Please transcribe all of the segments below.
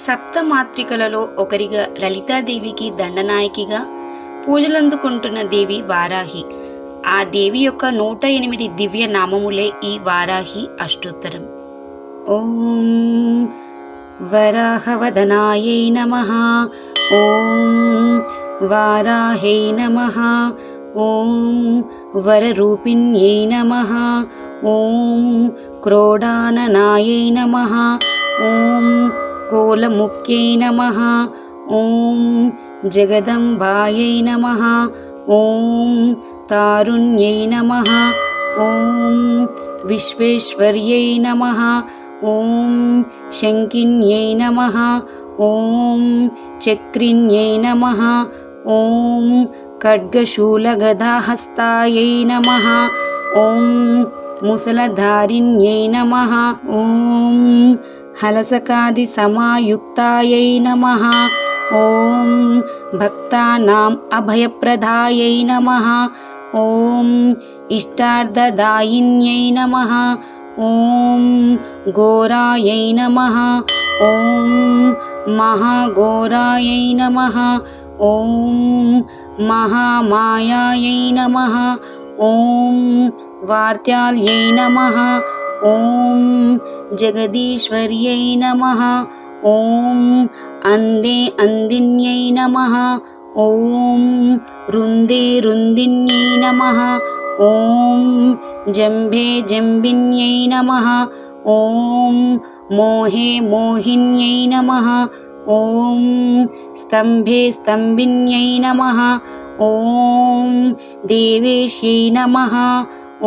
సప్తమాతృకలలో ఒకరిగా లలితాదేవికి దండనాయకిగా పూజలందుకుంటున్న దేవి వారాహి. ఆ దేవి యొక్క 108 దివ్య నామములే ఈ వారాహి అష్టోత్తరం. ఓం వరాహవదనాయై నమః. ఓం వారాహై నమః. ఓం వరరూపిణ్యై నమః. ఓం క్రోడాననాయై నమః. ఓం కోలముఖ్యై నమః. ఓం జగదంబాయై నమః. ఓం తారుణ్యై నమః. ఓం విశ్వేశ్వర్యై నమః. ఓం శంకిన్యై నమః. ఓం చక్రిన్యై నమః. ఓం ఖడ్గశూలగదాహస్తాయై నమః. ఓం ముసలధారిణ్యై నమః. ఓం హలసకాది సమాయుక్తాయై నమః. ఓం భక్తానాం అభయప్రదాయై నమః. ఓం ఇష్టార్థదాయిన్యై నమః. ఓం ఘోరాయై నమః. ఓం మహాఘోరాయై నమః. ఓం మహామాయాయై నమః. ఓం వార్త్యాల్యై నమః. ఓం జగదీశ్వర్యై నమః. ఓం అందే అందిన్యై నమః. ఓం రుందే రుందిన్యై నమః. ఓం జంభే జంబిన్యై నమః. ఓం మోహే మోహిన్యై నమః. ఓం స్తంభే స్తంభిన్యై నమః. ఓం దేవేశ్యై నమః.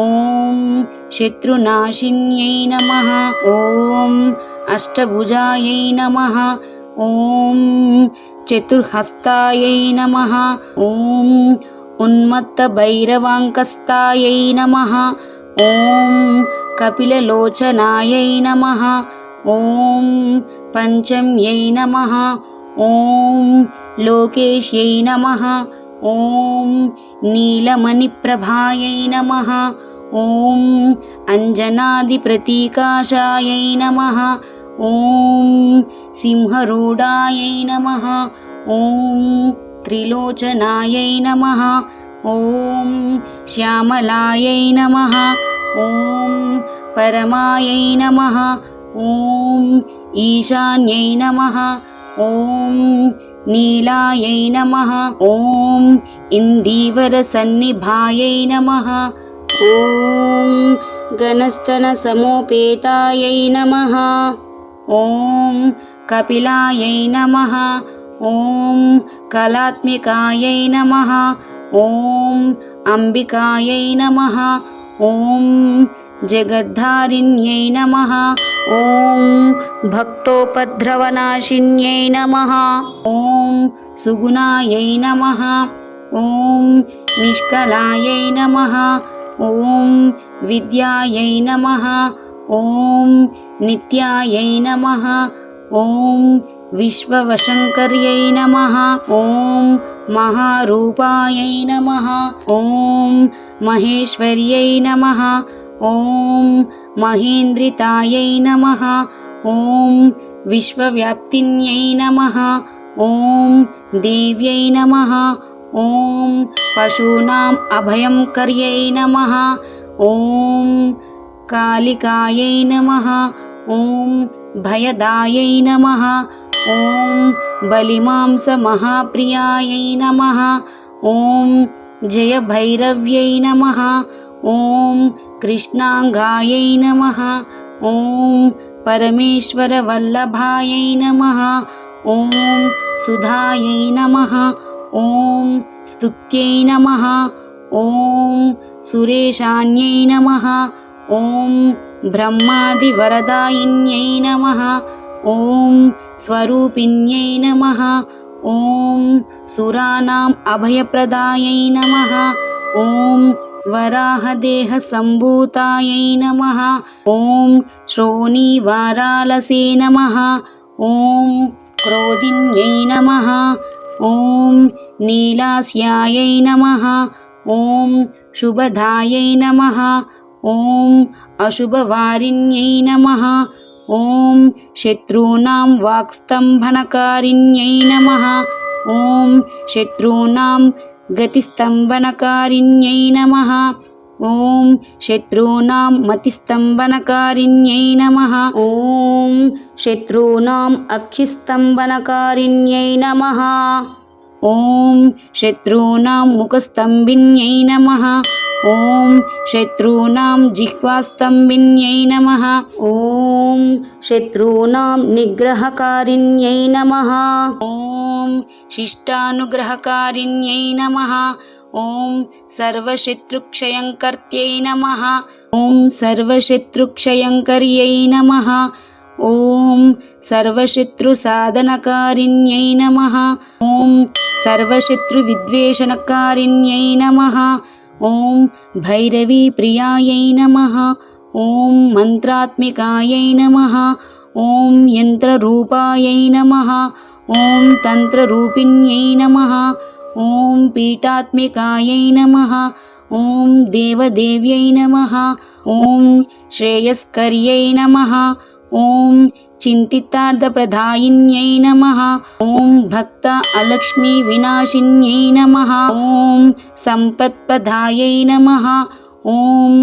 ఓం శత్రునాశిన్యై నమః. ఓం అష్టభుజాయై నమః. ఓం చతుర్హస్తాయై నమః. ఓం ఉన్మత్తభైరవాంకస్తాయై నమః. ఓం కపిలలోచనాయై నమః. ఓం పంచమ్యై నమః. ఓం లోకేశ్యై నమః. ఓం నీలమణిప్రభాయై నమః. ఓం అంజనాదిప్రతీకాశాయై నమః. ఓం సింహరూఢాయై నమః. ఓం త్రిలోచనాయై నమః. ఓం శ్యామలాయై నమః. ఓం పరమాయై నమః. ఓం ఈశాన్యై నమః. ఓం నీలాయై నమః. ఓం ఇందీవరసన్నిభాయై నమః. ఓం గణస్తనసమోపేతాయై నమః. ఓం కపిలాయై నమః. ఓం కళాత్మికాయై నమః. ఓం అంబికాయై నమః. ఓం జగద్ధారిణ్యై నమః. ఓం భక్తోపద్రవనాశిన్యై నమః. ఓం సుగుణాయై నమః. ఓం నిష్కలాయై నమః. ఓం విద్యాయై నమః. ఓం నిత్యాయై నమః. ఓం విశ్వవశంకర్యై నమః. ఓం మహారూపాయై నమః. ఓం మహేశ్వర్యై నమః. ఓం మహేంద్రితాయై నమః. ఓం విశ్వవ్యాప్తిన్యై నమః. ఓం దేవ్యై నమః. ఓం పశూనాం అభయంకర్యై నమః. ఓం కాళికాయై నమః. ఓం భయదాయై నమః. ఓం బలిమాంసమహాప్రియాయై నమః. ఓం జయభైరవ్యై నమః. ఓం కృష్ణాంగాయై నమః. ఓం పరమేశ్వరవల్లభాయై నమః. ఓం సుధాయై నమః. ఓం స్తుత్యై నమః. ఓం సురేశాన్యై నమః. ఓం బ్రహ్మాదివరదాయిన్యై నమః. ఓం స్వరూపిణ్యై నమః. ఓం సురానాం అభయప్రదాయై నమః. ఓం వరాహదేహ సంభూతాయై నమః. ఓం శ్రోణీవారాలసే నమః. ఓం క్రోధిన్యై నమః. ఓం నీలాస్యాయై నమః. ఓం శుభదాయై నమః. ఓం అశుభవారిణ్యై నమః. ॐ शत्रूणां वाक्स्तम्भनकारिण्यै नमः ॐ शत्रूणां गतिस्तम्भनकारिण्यै नमः ॐ शत्रूणां मतिस्तम्भनकारिण्यै नमः ॐ शत्रूणाम् अक्षिस्तम्भनकारिण्यै नमः ॐ शत्रूणां मुखस्तम्भिन्यै नमः ॐ शत्रूणां जिह्वास्तम्भिन्यै नमः ॐ शत्रूणां निग्रहकारिण्यै नमः ॐ शिष्टानुग्रहकारिण्यै नमः ॐ सर्वशत्रुक्षयङ्कर्त्यै नमः ॐ सर्वशत्रुक्षयङ्कर्यै नमः ॐ सर्वशत्रुसाधनकारिण्यै नमः ॐ सर्वशत्रुविद्वेषणकारिण्यै नमः ॐ भैरवीप्रियायै नमः ॐ मन्त्रात्मिकायै नमः ॐ यन्त्ररूपायै नमः ॐ तन्त्ररूपिण्यै नमः ॐ पीठात्मिकायै नमः ॐ देवदेव्यै नमः ॐ श्रेयस्कर्यै नमः ॐ चिन्तितार्थप्रदायिन्यै नमः ॐ भक्त अलक्ष्मीविनाशिन्यै नमः ॐ सम्पत्प्रदायै नमः ॐ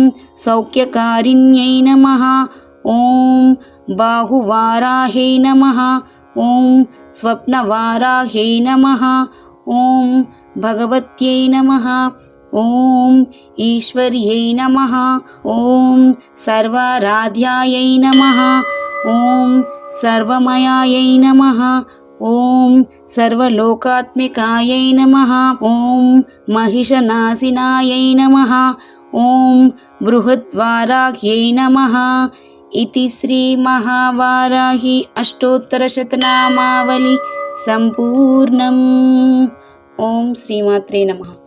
सौख्यकारिण्यै नमः ॐ बाहुवाराह्यै नमः ॐ स्वप्नवाराह्यै नमः ॐ भगवत्यै नमः ॐ ईश्वर्यै नमः ॐ सर्वाराध्यायै नमः ॐ सर्वमयायै नमः ॐ सर्वलोकात्मिकायै नमः ॐ महिषनाशिनायै नमः ॐ बृहद्वाराह्यै नमः इति श्रीमहावाराही अष्टोत्तरशतनामावली सम्पूर्णम्। ॐ श्रीमात्रे नमः।